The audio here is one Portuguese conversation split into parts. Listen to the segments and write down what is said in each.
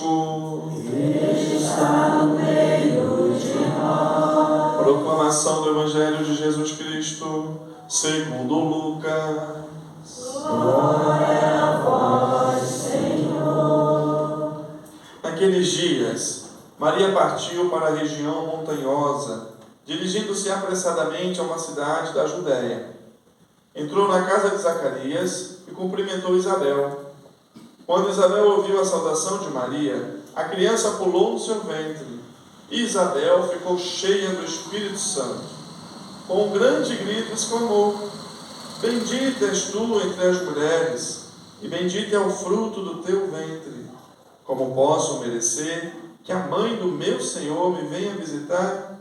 convosco. Ele está no meio de nós. Proclamação do Evangelho de Jesus Cristo, segundo Lucas. Glória a vós, Senhor. Naqueles dias, Maria partiu para a região montanhosa, dirigindo-se apressadamente a uma cidade da Judéia. Entrou na casa de Zacarias e cumprimentou Isabel. Quando Isabel ouviu a saudação de Maria, a criança pulou no seu ventre, e Isabel ficou cheia do Espírito Santo. Com um grande grito exclamou: Bendita és tu entre as mulheres, e bendito é o fruto do teu ventre. Como posso merecer que a mãe do meu Senhor me venha visitar?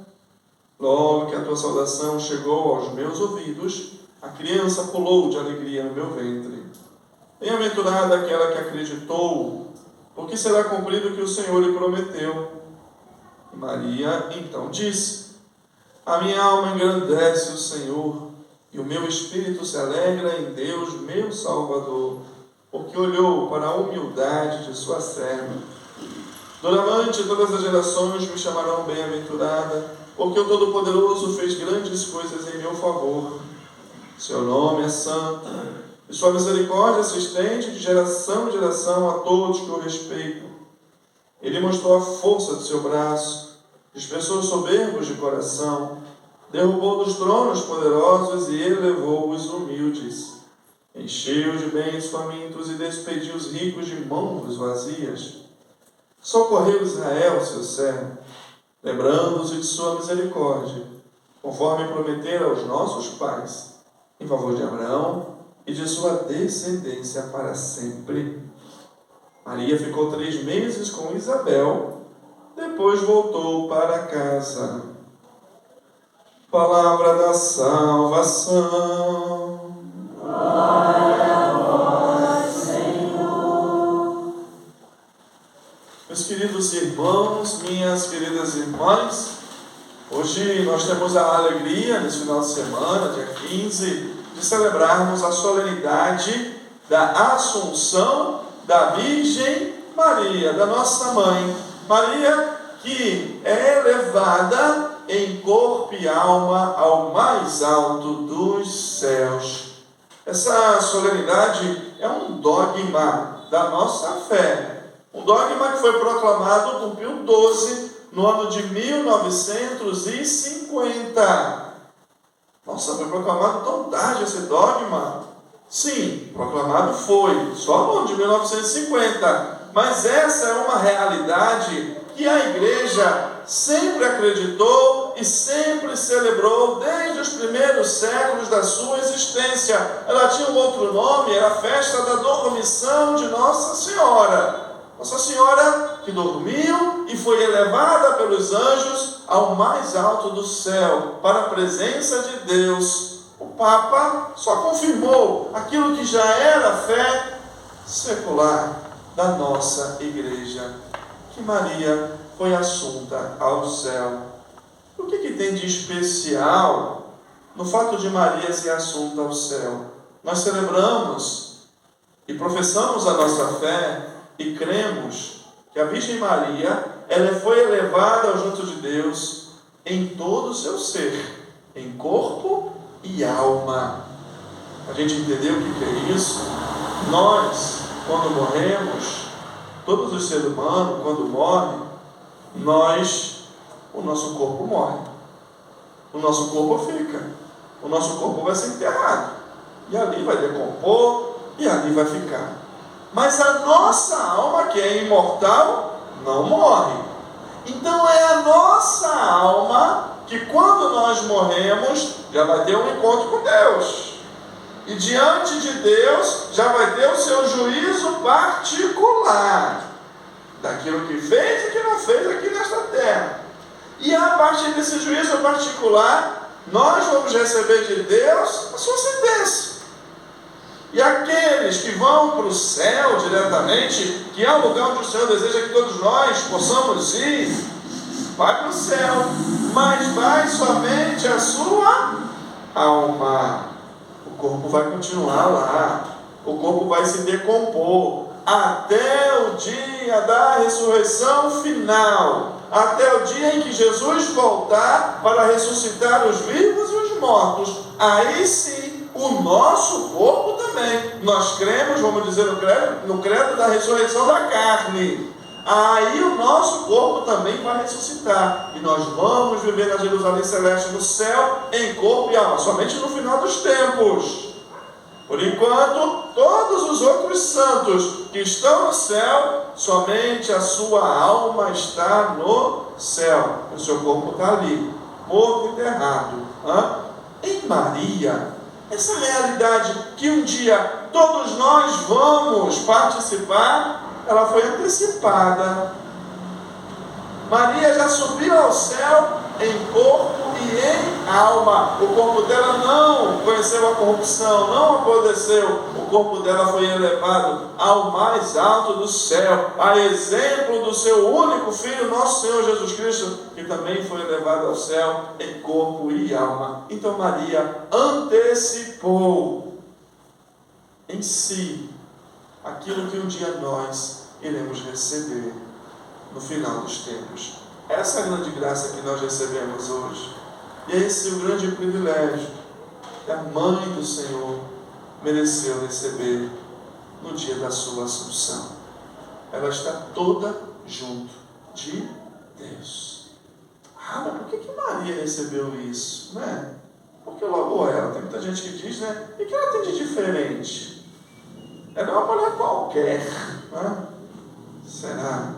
Logo que a tua saudação chegou aos meus ouvidos, a criança pulou de alegria no meu ventre. Bem-aventurada aquela que acreditou, porque será cumprido o que o Senhor lhe prometeu. E Maria então disse: A minha alma engrandece o Senhor, e o meu espírito se alegra em Deus, meu Salvador, porque olhou para a humildade de sua serva. Doravante todas as gerações me chamarão bem-aventurada, porque o Todo-Poderoso fez grandes coisas em meu favor. Seu nome é santo, e sua misericórdia se estende de geração em geração a todos que o respeitam. Ele mostrou a força de seu braço, dispersou os soberbos de coração, derrubou dos tronos poderosos e elevou os humildes. Encheu de bens famintos e despediu os ricos de mãos vazias. Socorreu Israel, seu servo, lembrando-se de sua misericórdia, conforme prometera aos nossos pais, em favor de Abraão e de sua descendência para sempre. Maria ficou 3 meses com Isabel, depois voltou para casa. Palavra da salvação. Glória a vós, Senhor. Meus queridos irmãos, minhas queridas irmãs, hoje nós temos a alegria, nesse final de semana, dia 15, de celebrarmos a solenidade da Assunção da Virgem Maria, da nossa Mãe. Maria, que é elevada em corpo e alma ao mais alto dos céus. Essa solenidade é um dogma da nossa fé. Um dogma que foi proclamado por Pio XII no ano de 1950. Nossa, foi proclamado tão tarde esse dogma? Sim, proclamado foi, só no ano de 1950. Mas essa é uma realidade que a Igreja sempre acreditou e sempre celebrou desde os primeiros séculos da sua existência. Ela tinha um outro nome, era a festa da dormição de Nossa Senhora. Nossa Senhora que dormiu e foi elevada pelos anjos ao mais alto do céu, para a presença de Deus. O Papa só confirmou aquilo que já era fé secular da nossa Igreja, que Maria foi assunta ao céu. O que tem de especial no fato de Maria ser assunta ao céu? Nós celebramos e professamos a nossa fé e cremos que a Virgem Maria, ela foi elevada ao junto de Deus em todo o seu ser, em corpo e alma. A gente entendeu o que é isso? Nós, quando morremos, todos os seres humanos, quando morrem, o nosso corpo morre. O nosso corpo fica. O nosso corpo vai ser enterrado. E ali vai decompor, e ali vai ficar. Mas a nossa alma, que é imortal, não morre. Então é a nossa alma que, quando nós morremos, já vai ter um encontro com Deus. E diante de Deus, já vai ter o seu juízo particular daquilo que fez e que não fez aqui nesta terra. E a partir desse juízo particular, nós vamos receber de Deus a sua sentença. E aqueles que vão para o céu diretamente, que é o lugar onde o Senhor deseja que todos nós possamos ir, vai para o céu, mas vai somente a sua alma. O corpo vai continuar lá, o corpo vai se decompor, até o dia da ressurreição final, até o dia em que Jesus voltar para ressuscitar os vivos e os mortos. Aí sim, o nosso corpo também. Nós cremos, vamos dizer, no credo da ressurreição da carne. Aí o nosso corpo também vai ressuscitar. E nós vamos viver na Jerusalém Celeste, no céu, em corpo e alma, somente no final dos tempos. Por enquanto, todos os outros santos que estão no céu, somente a sua alma está no céu. O seu corpo está ali, morto e enterrado. Em Maria, essa realidade que um dia todos nós vamos participar, ela foi antecipada. Maria já subiu ao céu em corpo e em alma. O corpo dela não conheceu a corrupção, não apodreceu. O corpo dela foi elevado ao mais alto do céu, a exemplo do seu único Filho, nosso Senhor Jesus Cristo, que também foi elevado ao céu em corpo e alma. Então Maria antecipou em si aquilo que um dia nós iremos receber no final dos tempos. Essa é a grande graça que nós recebemos hoje. E esse é o grande privilégio que a Mãe do Senhor mereceu receber no dia da sua Assunção. Ela está toda junto de Deus. Mas por que Maria recebeu isso? Não é? Porque logo ela, tem muita gente que diz, né? E que ela tem de diferente? Ela é uma mulher qualquer, não é? Será?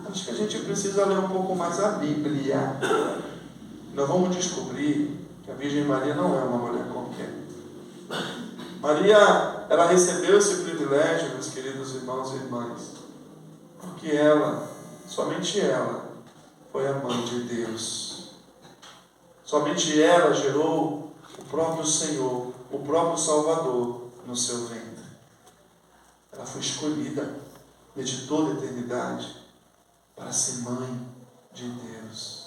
Acho que a gente precisa ler um pouco mais a Bíblia. Nós vamos descobrir que a Virgem Maria não é uma mulher qualquer. Maria, ela recebeu esse privilégio, meus queridos irmãos e irmãs, porque ela, somente ela, foi a mãe de Deus. Somente ela gerou o próprio Senhor, o próprio Salvador no seu ventre. Ela foi escolhida desde toda a eternidade para ser mãe de Deus.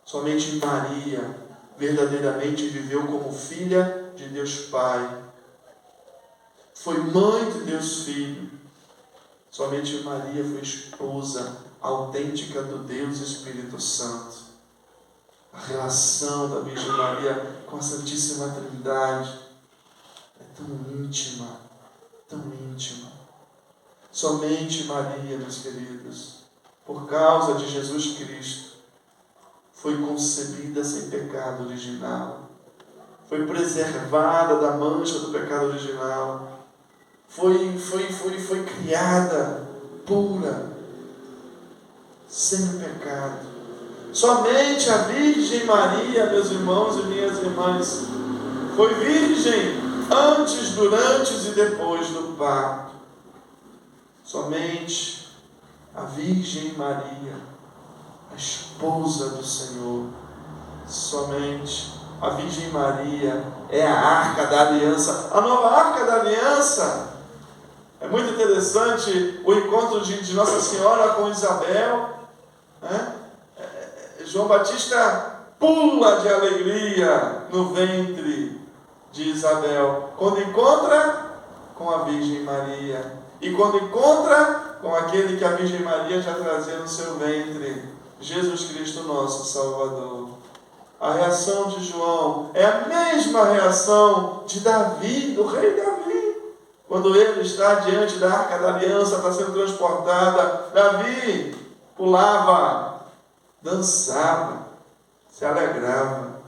Somente Maria verdadeiramente viveu como filha de Deus Pai. Foi mãe de Deus Filho. Somente Maria foi esposa autêntica do Deus Espírito Santo. A relação da Virgem Maria com a Santíssima Trindade é tão íntima, tão íntima. Somente Maria, meus queridos, por causa de Jesus Cristo, foi concebida sem pecado original, foi preservada da mancha do pecado original, foi criada pura, sem pecado. Somente a Virgem Maria, meus irmãos e minhas irmãs, foi virgem antes, durante e depois do parto. Somente a Virgem Maria, a esposa do Senhor, somente a Virgem Maria é a Arca da Aliança. A nova Arca da Aliança. É muito interessante o encontro de Nossa Senhora com Isabel, né? João Batista pula de alegria no ventre de Isabel quando encontra com a Virgem Maria. E quando encontra com aquele que a Virgem Maria já trazia no seu ventre, Jesus Cristo, nosso Salvador. A reação de João é a mesma reação de Davi, do rei Davi. Quando ele está diante da Arca da Aliança, está sendo transportada, Davi pulava, dançava, se alegrava,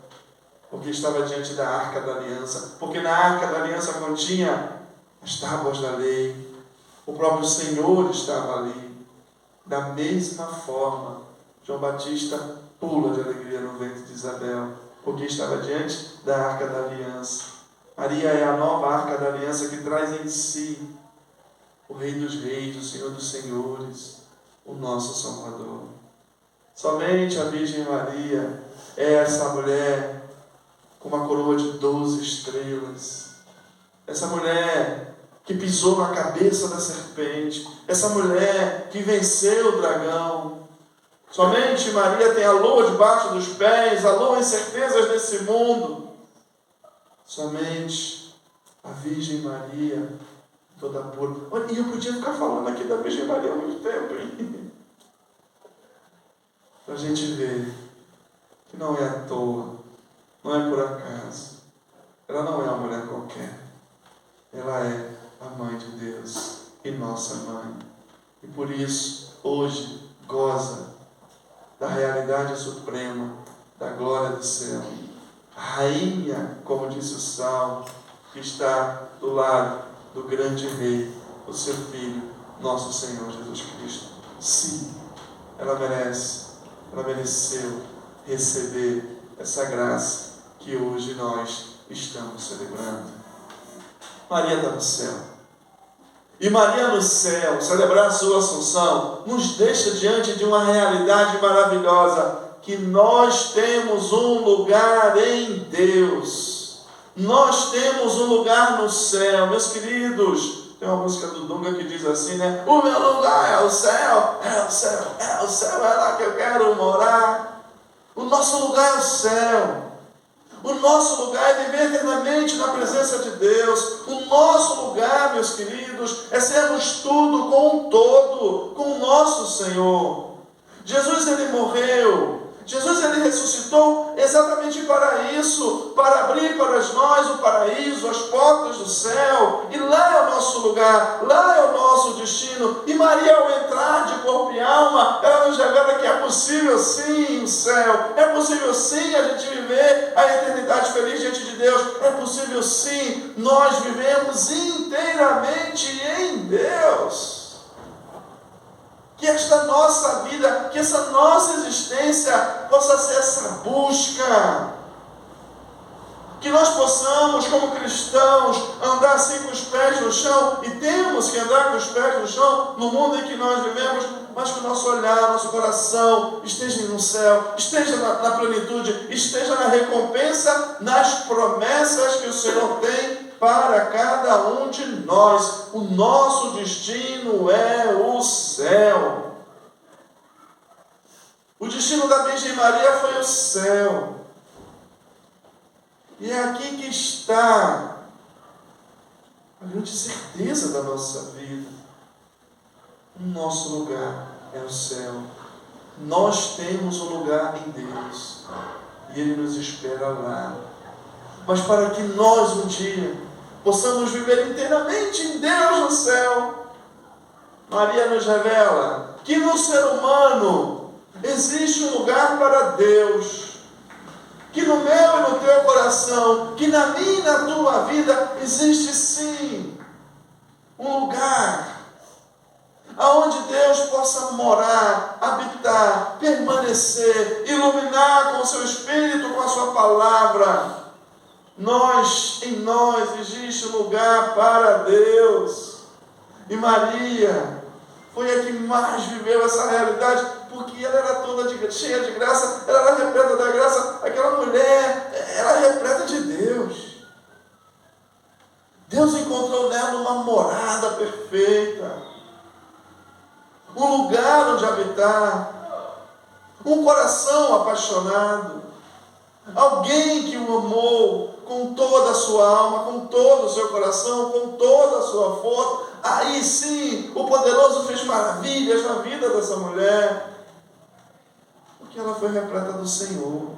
porque estava diante da Arca da Aliança, porque na Arca da Aliança continha as tábuas da lei. O próprio Senhor estava ali. Da mesma forma, João Batista pula de alegria no ventre de Isabel, porque estava diante da Arca da Aliança. Maria é a nova Arca da Aliança que traz em si o Rei dos Reis, o Senhor dos Senhores, o nosso Salvador. Somente a Virgem Maria é essa mulher com uma coroa de 12 estrelas. Essa mulher que pisou na cabeça da serpente, essa mulher que venceu o dragão. Somente Maria tem a lua debaixo dos pés, a lua incertezas desse mundo. Somente a Virgem Maria toda pura. Olha, e eu podia ficar falando aqui da Virgem Maria há muito tempo, hein? Para a gente ver que não é à toa, não é por acaso. Ela não é uma mulher qualquer. Ela é a Mãe de Deus e nossa Mãe. E por isso, hoje, goza da realidade suprema, da glória do céu. A rainha, como disse o Salmo, que está do lado do grande Rei, o seu Filho, nosso Senhor Jesus Cristo. Sim, ela mereceu receber essa graça que hoje nós estamos celebrando. Maria está no céu. E Maria no céu, celebrar a sua assunção, nos deixa diante de uma realidade maravilhosa, que nós temos um lugar em Deus. Nós temos um lugar no céu, meus queridos. Tem uma música do Dunga que diz assim, né? O meu lugar é o céu, é o céu, é o céu, é lá que eu quero morar. O nosso lugar é o céu. O nosso lugar é viver eternamente na presença de Deus. O nosso lugar, meus queridos, é sermos tudo com um todo, com o nosso Senhor. Jesus, ele morreu. Jesus, ele ressuscitou exatamente para isso, para abrir para nós o paraíso, as portas do céu. E lá é o nosso lugar, lá é o nosso destino. E Maria, ao entrar de corpo e alma, ela nos revela que é possível sim o céu, é possível sim a gente viver a eternidade feliz diante de Deus, é possível sim nós vivemos inteiramente em Deus. Que esta nossa vida, que essa nossa existência possa ser essa busca. Que nós possamos, como cristãos, andar assim com os pés no chão, e temos que andar com os pés no chão no mundo em que nós vivemos, mas que o nosso olhar, nosso coração esteja no céu, esteja na plenitude, esteja na recompensa, nas promessas que o Senhor tem para cada um de nós. O nosso destino é o céu. O destino da Virgem Maria foi o céu. E é aqui que está a grande certeza da nossa vida. O nosso lugar é o céu. Nós temos um lugar em Deus. E Ele nos espera lá. Mas para que nós um dia possamos viver inteiramente em Deus no céu, Maria nos revela que no ser humano existe um lugar para Deus. Que no meu e no teu coração, que na minha e na tua vida, existe sim um lugar aonde Deus possa morar, habitar, permanecer, iluminar com o seu Espírito, com a sua palavra. Em nós existe um lugar para Deus. E Maria foi a que mais viveu essa realidade, porque ela era toda cheia de graça, ela era repleta da graça. Aquela mulher, ela é repleta de Deus. Deus encontrou nela uma morada perfeita, um lugar onde habitar, um coração apaixonado, alguém que o amou com toda a sua alma, com todo o seu coração, com toda a sua força. Aí sim, o poderoso fez maravilhas na vida dessa mulher, porque ela foi repleta do Senhor.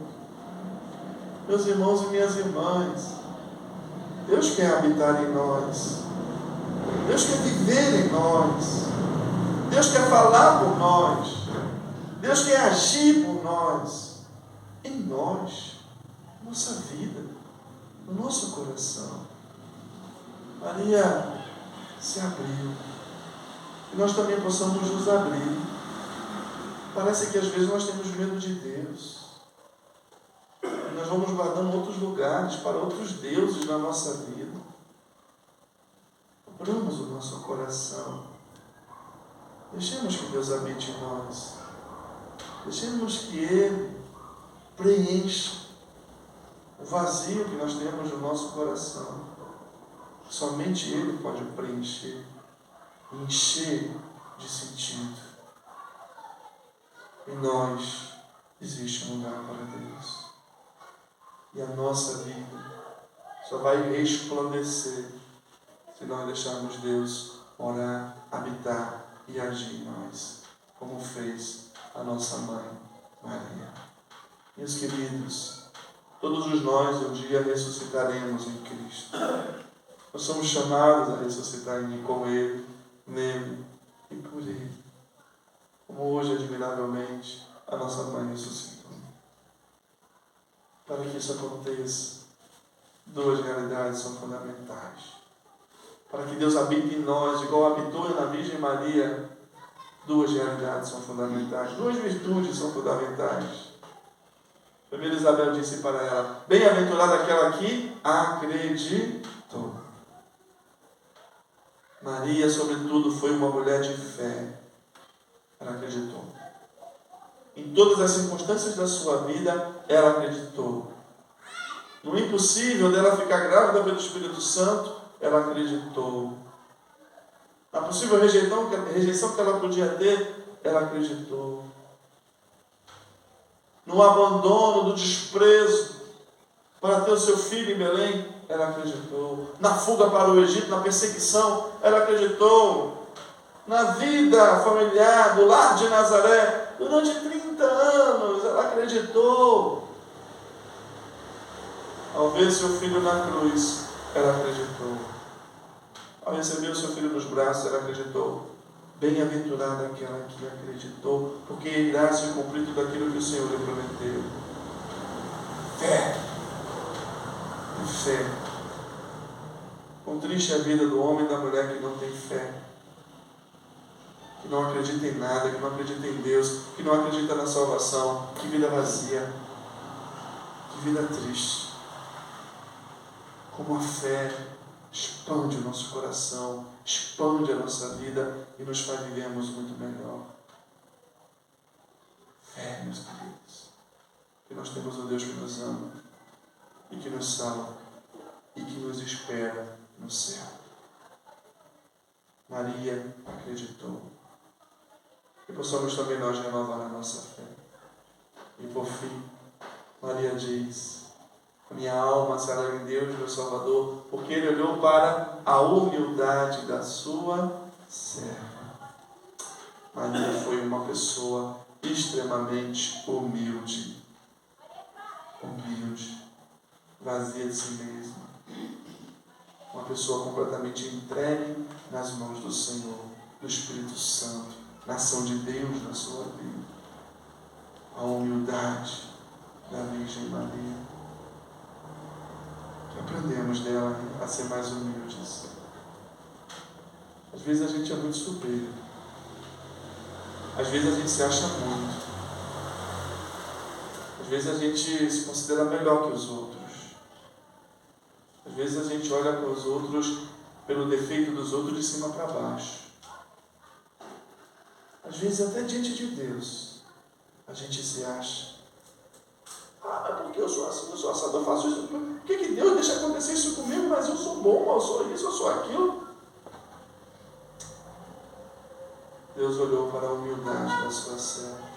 Meus irmãos e minhas irmãs, Deus quer habitar em nós, Deus quer viver em nós, Deus quer falar por nós, Deus quer agir por nós, em nós, nossa vida, no nosso coração. Maria se abriu, e nós também possamos nos abrir. Parece que às vezes nós temos medo de Deus, e nós vamos guardando outros lugares para outros deuses na nossa vida. Abramos o nosso coração, deixemos que Deus habite em nós, deixemos que Ele preencha o vazio que nós temos no nosso coração. Somente Ele pode preencher, encher de sentido. Em nós existe um lugar para Deus. E a nossa vida só vai resplandecer se se nós deixarmos Deus morar, habitar e agir em nós, como fez a nossa mãe Maria. Meus queridos, todos nós um dia ressuscitaremos em Cristo. Nós somos chamados a ressuscitar com Ele, nele e por Ele. Como hoje, admiravelmente, a nossa mãe ressuscitou. Para que isso aconteça, duas realidades são fundamentais. Para que Deus habite em nós, igual habitou na Virgem Maria, duas realidades são fundamentais, duas virtudes são fundamentais. Primeiro, Isabel disse para ela: bem-aventurada aquela que acreditou. Maria, sobretudo, foi uma mulher de fé. Ela acreditou. Em todas as circunstâncias da sua vida, ela acreditou. No impossível dela ficar grávida pelo Espírito Santo, ela acreditou. Na possível rejeição que ela podia ter, ela acreditou. No abandono, no desprezo, para ter o seu filho em Belém, ela acreditou. Na fuga para o Egito, na perseguição, ela acreditou. Na vida familiar, do lar de Nazaré, durante 30 anos, ela acreditou. Ao ver seu filho na cruz, ela acreditou. Ao receber o seu filho nos braços, ela acreditou. Bem-aventurada aquela que acreditou, porque irá se cumprir tudo aquilo que o Senhor lhe prometeu. Fé. E fé. Quão triste é a vida do homem e da mulher que não tem fé, que não acredita em nada, que não acredita em Deus, que não acredita na salvação. Que vida vazia, que vida triste. Como a fé expande o nosso coração, expande a nossa vida e nos faz vivermos muito melhor. Fé, meus queridos, que nós temos um Deus que nos ama e que nos salva e que nos espera no céu. Maria acreditou. E possamos também nós renovar a nossa fé. E por fim, Maria diz: minha alma se alegra em Deus, meu Salvador, porque Ele olhou para a humildade da sua serva. Maria foi uma pessoa extremamente humilde. Humilde, vazia de si mesma. Uma pessoa completamente entregue nas mãos do Senhor, do Espírito Santo, na ação de Deus na sua vida. A humildade da Virgem Maria. Aprendemos dela a ser mais humildes. Às vezes a gente é muito soberbo. Às vezes a gente se acha muito. Às vezes a gente se considera melhor que os outros. Às vezes a gente olha para os outros, pelo defeito dos outros, de cima para baixo. Às vezes até diante de Deus, a gente se acha: é porque eu sou assim, eu sou assado, eu faço isso. Por que Deus deixa acontecer isso comigo? Mas eu sou bom, eu sou isso, eu sou aquilo. Deus olhou para a humildade da sua serva.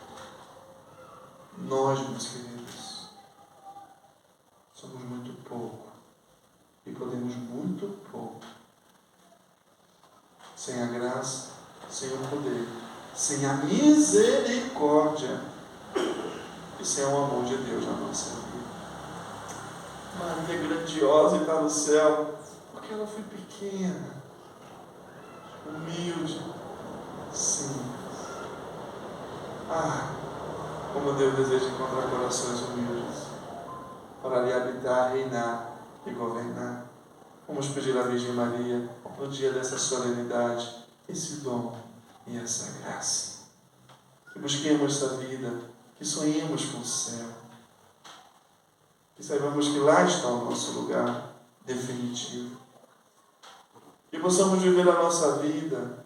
Nós, meus queridos, somos muito pouco e podemos muito pouco. Sem a graça, sem o poder, sem a misericórdia e sem o amor de Deus na nossa vida. Maria é grandiosa e está no céu porque ela foi pequena, humilde, simples. Como Deus deseja encontrar corações humildes para ali habitar, reinar e governar. Vamos pedir à Virgem Maria, no dia dessa solenidade, esse dom e essa graça. Que busquemos essa vida, que sonhemos com o céu. Que saibamos que lá está o nosso lugar definitivo. Que possamos viver a nossa vida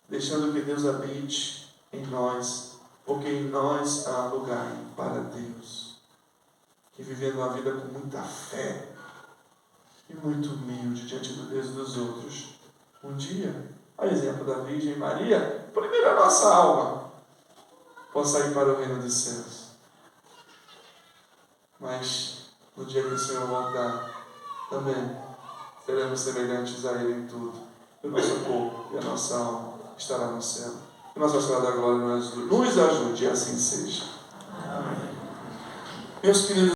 deixando que Deus habite em nós, porque em nós há lugar para Deus. Que vivendo uma vida com muita fé e muito humilde diante do Deus e dos outros, um dia, a exemplo da Virgem Maria, primeiro a nossa alma possa ir para o reino dos céus. Mas no dia que o Senhor voltar, também seremos semelhantes a Ele em tudo. O nosso corpo e a nossa alma estará no céu. Que Nossa Senhora da Glória nos ajude, e assim seja. Meus queridos